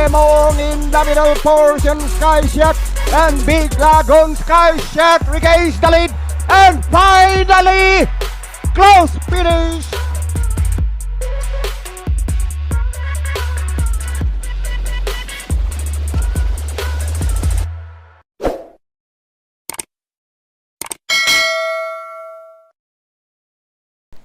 Lemon in the middle portion, Skyshack and Big Lagoon. Skyshack regains the lead and finally close finish.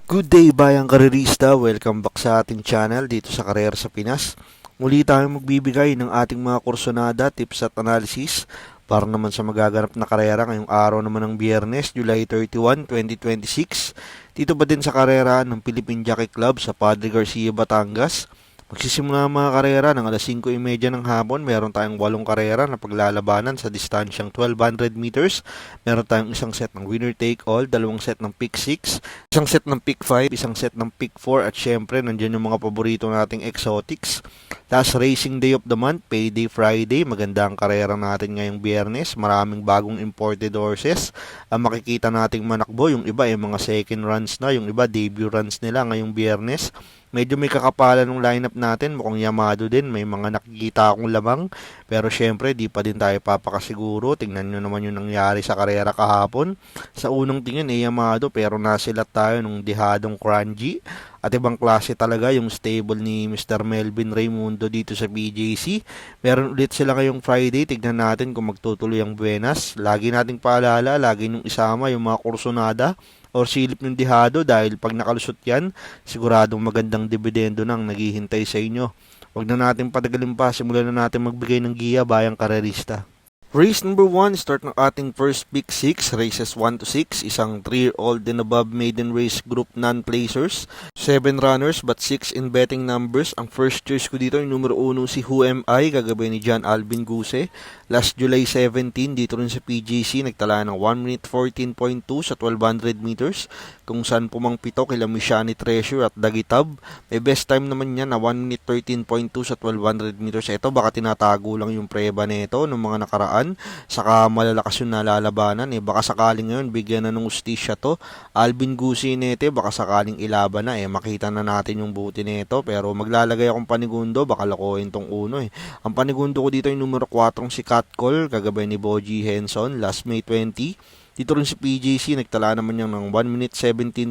Good day bayang karerista, welcome back sa ating channel dito sa Karera sa Pinas. Muli tayong magbibigay ng ating mga kursonada, tips at analysis para naman sa magaganap na karera ngayong araw naman ng Biyernes, July 31, 2026. Dito ba din sa karera ng Philippine Jockey Club sa Padre Garcia, Batangas. Magsisimula ang mga karera ng alas 5:30 ng hapon. Meron tayong 8 karera na paglalabanan sa distansyang 1200 meters. Meron tayong isang set ng winner take all, 2 set ng pick 6, isang set ng pick 5, isang set ng pick 4 at syempre nandiyan yung mga paborito nating exotics. Last racing day of the month, payday Friday. Maganda ang karera natin ngayong Biyernes. Maraming bagong imported horses. Ang makikita nating manakbo, yung iba ay mga second runs na, yung iba debut runs nila ngayong Biyernes. Medyo may kakapalan ng lineup natin, mukhang Yamado din, may mga nakikita akong lamang. Pero syempre, di pa din tayo papakasiguro. Tingnan nyo naman yung nangyari sa karera kahapon. Sa unang tingin, Yamado, pero nasilat tayo nung dihadong Crunchy. At ibang klase talaga yung stable ni Mr. Melvin Raimundo dito sa BJC. Meron ulit sila ngayong Friday. Tignan natin kung magtutuloy ang buenas. Lagi nating paalala, lagi nung isama yung mga kursonada or silip ng dihado dahil pag nakalusot yan, siguradong magandang dividendo nang naghihintay sa inyo. Huwag na natin patagalin pa, simulan na natin magbigay ng giya bayang karerista. Race number 1, start ng ating first pick 6, races 1 to 6, isang 3-year-old and above maiden race group non-placers, 7 runners but 6 in betting numbers. Ang first choice ko dito yung numero 1 si Who Am I, gagabay ni John Alvin Guse. Last July 17, dito rin sa PGC, nagtala ng 1 minute 14.2 sa 1200 meters, kung saan pumangpito kila Mishani Treasure at Dagitab. May best time naman niya na 1 minute 13.2 sa 1200 meters. Ito baka tinatago lang yung preba nito ng mga nakaraan, saka malalakas yung nalalabanan baka sakaling ngayon bigyan na ng ustisya to Alvin Guse nete, baka sakaling ilaban na makita na natin yung buti nito. Pero maglalagay akong panigundo, baka lakohin tong uno Ang panigundo ko dito yung numero 4 si Cat Call, kagabay ni Boji Henson, last May 20. Dito rin si PJC, nagtala naman yan ng 1 minute 17.2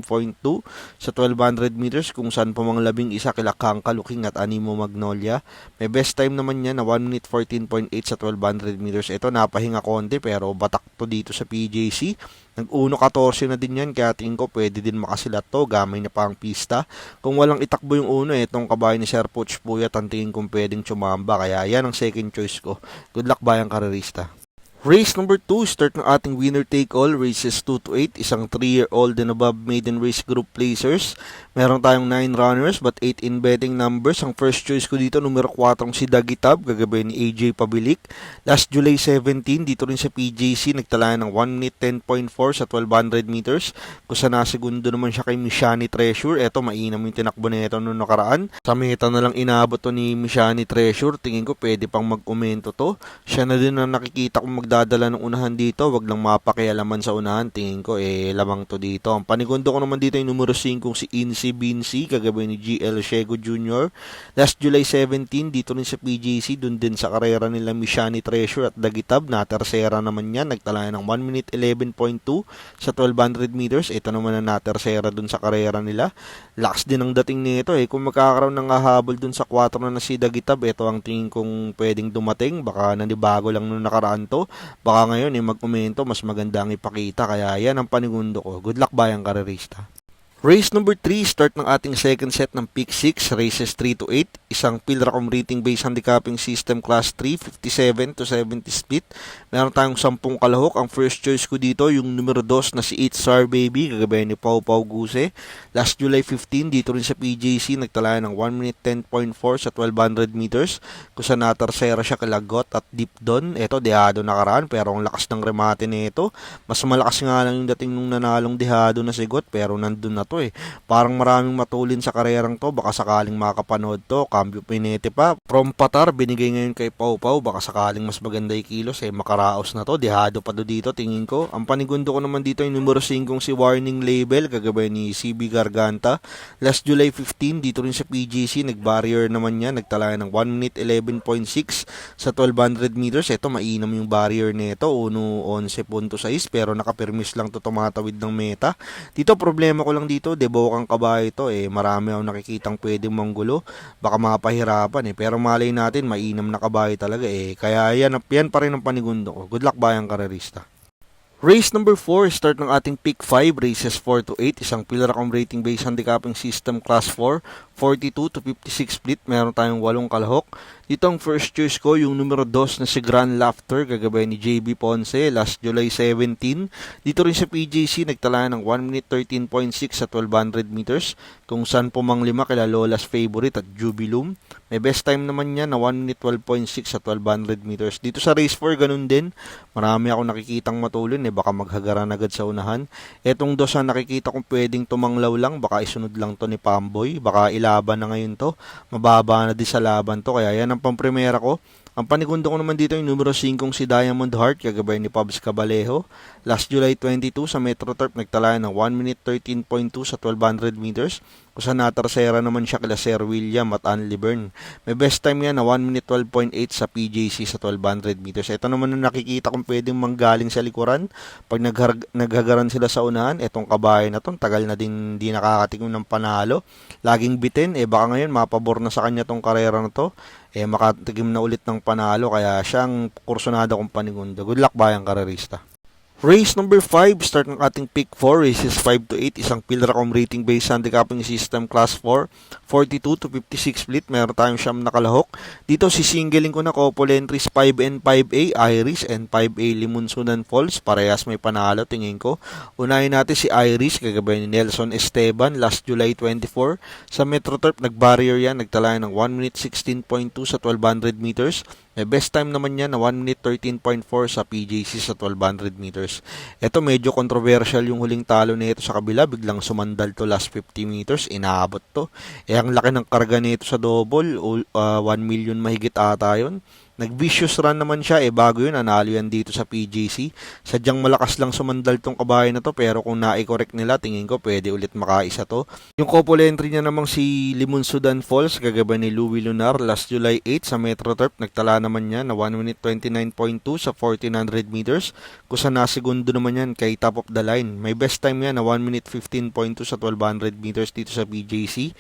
sa 1200 meters, kung saan pamanglabing isa kila Kangka Luking at Animo Magnolia. May best time naman yan na 1 minute 14.8 sa 1200 meters. Ito napahinga konti pero batak to dito sa PJC. Nag-1 14 na din yan, kaya tingin ko pwede din makasilat to, gamay na pa ang pista. Kung walang itakbo yung uno, itong kabayo ni Sir Poch Puyat, ang tingin kong pwedeng tsumamba, kaya yan ang second choice ko. Good luck bayang karerista. Race number 2, start ng ating winner take all, races 2 to 8, isang 3-year-old and above maiden race group placers. Meron tayong 9 runners but 8 in betting numbers. Ang first choice ko dito, numero 4 si Dagitab, gagabay ni AJ Pabilik. Last July 17, dito rin sa PJC, nagtala ng 1 minute 10.4 sa 1200 meters, kung saan nasegundo naman siya kay Mishani Treasure. Eto, mainam yung tinakbo na ito noong nakaraan. Sa meta na lang inabot to ni Mishani Treasure. Tingin ko pwede pang mag-komento to. Siya na din ang nakikita kong magdadala ng unahan dito, wag lang mapakialaman sa unahan. Tingin ko lamang to dito. Ang panigundo ko naman dito yung numero 5 si Incy Bincy, kagabay ni GL Shego Jr. Last July 17, dito rin sa PJC, dun din sa karera nila Mishani Treasure at Dagitab, na tersera naman yan, nagtala ng 1 minute 11.2 sa 1200 meters. Ito naman na tersera dun sa karera nila. Lakas din ang dating nito kung magkakaroon ng hahabol dun sa 4 na si Dagitab, ito ang tingin kong pwedeng dumating. Baka nanibago lang nung nakaraan to, baka ngayon mag-komento, mas maganda ang ipakita, kaya yan ang panigundo ko. Good luck bayang karerista. Race number 3, start ng ating second set ng pick 6, races 3 to 8, isang Pilracom rating based handicapping system class 3, 57 to 70 split. Meron tayong 10 kalahok. Ang first choice ko dito yung numero 2 na si It's Star Baby, gagabay ni Pau Pau Guse. Last July 15, dito rin sa PJC, nagtala ng 1 minute 10.4 sa 1200 meters, kung saan natarsera siya kila Got at Deep Don. Ito, dehado nakaraan, pero ang lakas ng remate nito. Mas malakas nga lang yung dating nung nanalong dehado na si Got, pero nandun na to Parang maraming matulin sa karerang to, baka sakaling makapanood to. Cambio Pinete pa, From Patar, binigay ngayon kay Pau Pau. Baka sakaling mas maganda yung kilos, makaraos na to. Dehado pa do dito, tingin ko. Ang panigundo ko naman dito yung numero 5 si Warning Label, kagabay ni CB Garganta. Last July 15, dito rin sa PGC, nag-barrier naman yan. Nagtala ng 1 minute 11.6 sa 1200 meters. Ito, mainam yung barrier nito. 1.11.6, pero nakapirmis lang to tumatawid ng meta. Dito, problema ko lang dito, debokang kabayo ito. Marami akong nakikitang pwedeng manggulo. Baka mapahirapan pero malay natin, mainam na kabayo talaga Kaya yan pa rin ang panigundo ko. Good luck bayang karerista. Race number 4, start ng ating pick 5, races 4 to 8, isang Pilracom rating based handicapping system class 4, 42 to 56 split, meron tayong 8 kalahok. Dito ang first choice ko, yung numero 2 na si Grand Laughter, gagabay ni JB Ponce, last July 17. Dito rin sa PJC, nagtala ng 1 minute 13.6 sa 1200 meters, kung saan pumanglima kila Lola's Favorite at Jubilum. May best time naman niya na 1 minute 12.6 sa 1200 meters. Dito sa race 4, ganun din. Marami akong nakikitang matulin, baka maghagaran agad sa unahan. Etong 2 ang nakikita kong pwedeng tumanglaw lang, baka isunod lang to ni Pamboy, baka ilaban na ngayon to. Mababa na din sa laban to, kaya yan ang pamprimera ko. Ang panigundo ko naman dito yung numero 5 si Diamond Heart, kagabay ni Pabs Cabalejo. Last July 22 sa Metro Turf, nagtala ng 1 minute 13.2 sa 1200 meters. Kung sa natarsera naman siya kila Sir William at Ann Byrne. May best time yan na 1 minute 12.8 sa PJC sa 1200 meters. Ito naman ang nakikita kong pwedeng manggaling sa likuran. Pag naghagaran sila sa unahan, etong kabayo na to, tagal na din di nakakatingin ng panalo. Laging bitin, baka ngayon mapabor na sa kanya tong karera na to. Makatigim na ulit ng panalo, kaya siyang kursunada kong panigundo. Good luck bayang karerista. Race number 5, start ng ating pick 4, races 5 to 8, isang Pilracom rating based handicapping system class 4, 42 to 56 split, meron tayong siyam na kalahok. Dito sisingling ko na couple entries 5 and 5A, Iris, and 5A Limunsunan Falls, parehas may panalo tingin ko. Unahin natin si Iris, kagabay ni Nelson Esteban, last July 24, sa Metro Turf, nag-barrier yan, nagtala ng 1 minute 16.2 sa 1200 meters. May best time naman niya na 1 minute 13.4 sa PJC sa 1200 meters. Ito medyo controversial yung huling talo nito sa kabila. Biglang sumandal to last 50 meters. Inaabot to. Ang laki ng karga nito sa double. 1 million mahigit ata yun. Nag-vicious run naman siya, bago yun, nanalo yan dito sa PJC. Sadyang malakas lang sumandal tong kabayo na to, pero kung na-correct nila, tingin ko pwede ulit makaisa to. Yung couple entry niya namang si Limunsudan Falls, kagabay ni Louis Lunar, last July 8 sa Metro Turf, nagtala naman niya na 1 minute 29.2 sa 1400 meters. Kung sa nasigundo naman yan kay top of the line. May best time yan na 1 minute 15.2 sa 1200 meters dito sa PJC.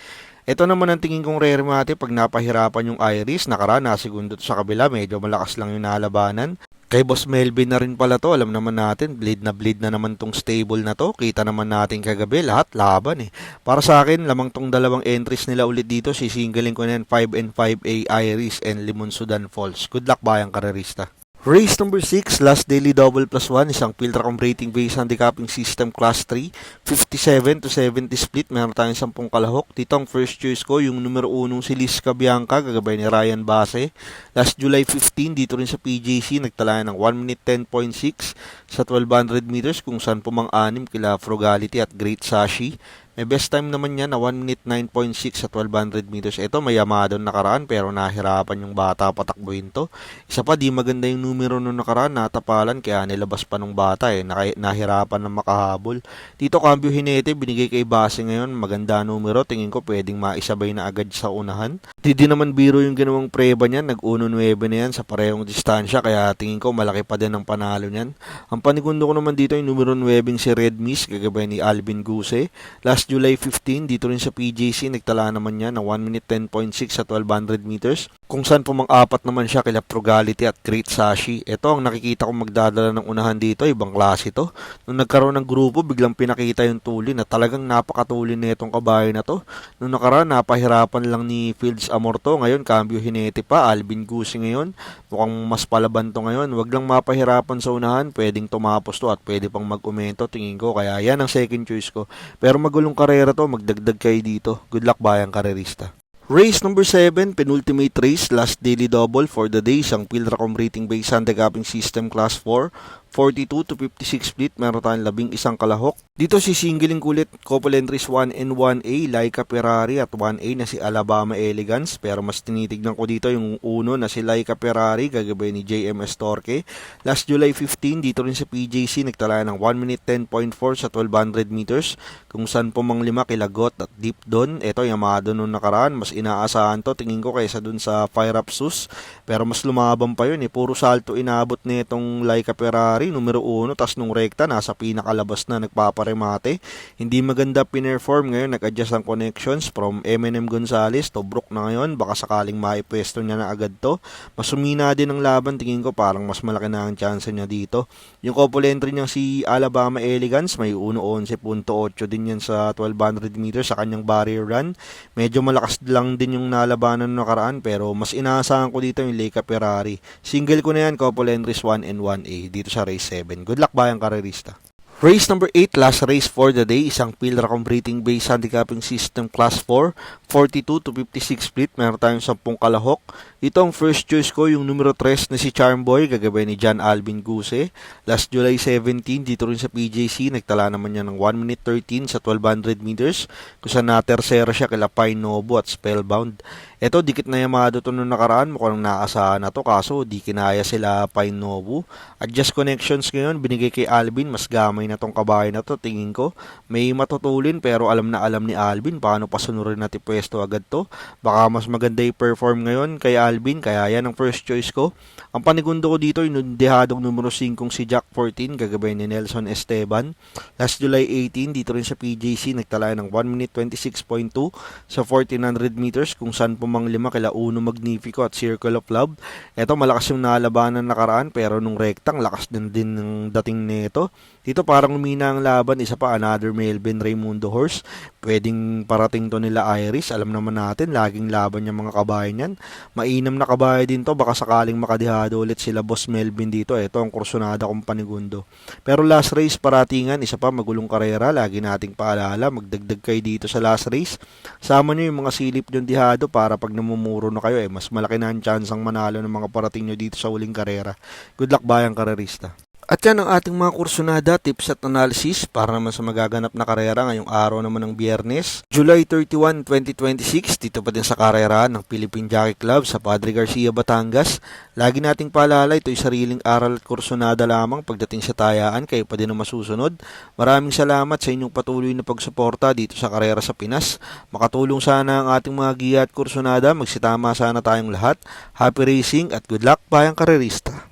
Ito naman ang tingin kong rare mate pag napahirapan yung Iris. Nakaraan, segundo sa kabila, medyo malakas lang yung nalabanan. Kay Boss Melvin na rin pala to, alam naman natin, bleed na naman tong stable na to. Kita naman natin kagabi, lahat laban Para sa akin, lamang tong dalawang entries nila ulit dito, sisinggaling ko na yan 5 and 5A Iris and Limunsudan Falls. Good luck bayang karerista. Race number 6, last daily double plus 1, isang Pilracom rating based handicapping system class 3, 57 to 70 split, meron tayong 10 kalahok. Dito ang first choice ko, yung numero 1 si Liz Cabianca, gagabay ni Ryan Base. Last July 15, dito rin sa PJC, nagtala ng 1 minute 10.6 sa 1200 meters, kung saan pumang-anim kila Frugality at Great Sashi. May best time naman niya na 1 minute 9.6 sa 1200 meters. Ito may Yamadon nakaraan pero nahirapan yung bata patakbuhin to. Isa pa, di maganda yung numero nung nakaraan, natapalan kaya nilabas pa nung bata nahirapan ng makahabol. Dito Cambio Hinete, binigay kay Base ngayon, maganda numero, tingin ko pwedeng maisabay na agad sa unahan. Di naman biro yung ginawang preba niyan, nag-1-9 na yan sa parehong distansya, kaya tingin ko malaki pa din ang panalo niyan. Ang panigundo ko naman dito yung numero 9 si Red Miss, gagabay ni Alvin Guse. Last July 15, dito rin sa PJC, nagtala naman niya ng 1 minute 10.6 sa 1200 meters. Kung saan pumang-apat naman siya kila Frugality at Great Sashi. Ito ang nakikita kong magdadala ng unahan dito, ibang klase to. Nung nagkaroon ng grupo, biglang pinakita yung tuli na talagang napakatuli na itong kabayo na to. Nung nakaraan, napahirapan lang ni Fields Amorto. Ngayon, Cambio Hinete pa, Alvin Gusi ngayon. Mukhang mas palaban to ngayon. Wag lang mapahirapan sa unahan, pwedeng tumapos to at pwede pang mag-umento, tingin ko. Kaya yan ang second choice ko. Pero magulong karera to, magdagdag kayo dito. Good luck bayang karerista. Race number 7, penultimate race, last daily double for the day, isang Pilracom rating based handicapping system class 4, 42 to 56 split, meron tayong 11 kalahok. Dito si singling kulit, couple entries 1 and 1A, Laika Ferrari at 1A na si Alabama Elegance. Pero mas tinitignan ko dito yung uno na si Laika Ferrari, gagabay ni JMS Torque. Last July 15, dito rin sa PJC, nagtala ng 1 minute 10.4 sa 1200 meters. Kung saan po mang 5 kilagot at deep doon. Ito, Yamado nung nakaraan, mas inaasahan to, tingin ko kaysa dun sa Fire Up Sus. Pero mas lumabang pa yun, puro salto inabot nitong Laika Ferrari, numero 1, tas nung rekta, nasa pinakalabas na nagpaparemate. Hindi maganda pinerform ngayon, nag-adjust ang connections from M&M Gonzalez to Brook na ngayon, baka sakaling maipwesto niya na agad to. Mas sumina din ang laban, tingin ko parang mas malaki na ang chance niya dito. Yung couple entry niya si Alabama Elegance, may 1.11.8 din yan sa 1200 meters sa kanyang barrier run. Medyo malakas lang din yung nalabanan na nakaraan, pero mas inaasahan ko dito yung Laika Ferrari. Single ko na yan, couple entries 1 and 1A dito sa race 7. Good luck bayang karerista. Race number 8, last race for the day, isang Pilracom Breathing Base Handicapping System Class 4, 42 to 56 split, meron tayong 10 kalahok. Ito ang first choice ko, yung numero 3 na si Charmboy, gagabay ni John Alvin Guse. Last July 17, dito rin sa PJC, nagtala naman niya ng 1 minute 13 sa 1200 meters, kung saan na-tercera siya kila Pine Novo at Spellbound. Ito, dikit na Yamado to nung nakaraan, mukhang naasahan na to, kaso di kinaya sila Pine Novo. Adjust connections ngayon, binigay kay Alvin, mas gamay na tong kabahay na to, tingin ko. May matutulin, pero alam na alam ni Alvin, paano pasunurin natin pwesto agad to. Baka mas maganda i-perform ngayon kay Alvin, kaya yan ang first choice ko. Ang panigundo ko dito, yung dehadong numero 5 si Jack 14, gagabay ni Nelson Esteban. Last July 18, dito rin sa PJC, nagtala ng 1 minute 26.2 sa 1400 meters, kung saan pumang 5 kila Uno Magnifico at Circle of Love. Ito, malakas yung nalabanan nakaraan, pero nung rektang, lakas din ng dating nito. Dito parang umina ang laban, isa pa, another Melvin Raimundo horse. Pwedeng parating to nila Iris, alam naman natin, laging laban yung mga kabayan yan. Mainam na kabayan din to, baka sakaling makadihado ulit sila Boss Melvin dito. Ito ang kursonada kong panigundo. Pero last race, paratingan, isa pa, magulong karera, lagi nating paalala, magdagdag kayo dito sa last race. Sama nyo yung mga silip yung dihado para pag namumuro na kayo, mas malaki na ang chance ang manalo ng mga parating nyo dito sa uling karera. Good luck bayang karerista. At yan ang ating mga kursunada, tips at analysis para naman sa magaganap na karera ngayong araw naman ng Biyernes, July 31, 2026, dito pa din sa karera ng Philippine Jockey Club sa Padre Garcia, Batangas. Lagi nating paalala, ito'y sariling aral at kursunada lamang pagdating sa tayaan, kayo pa din ang masusunod. Maraming salamat sa inyong patuloy na pagsuporta dito sa karera sa Pinas. Makatulong sana ang ating mga giya at kursunada, magsitama sana tayong lahat. Happy racing at good luck bayang karerista.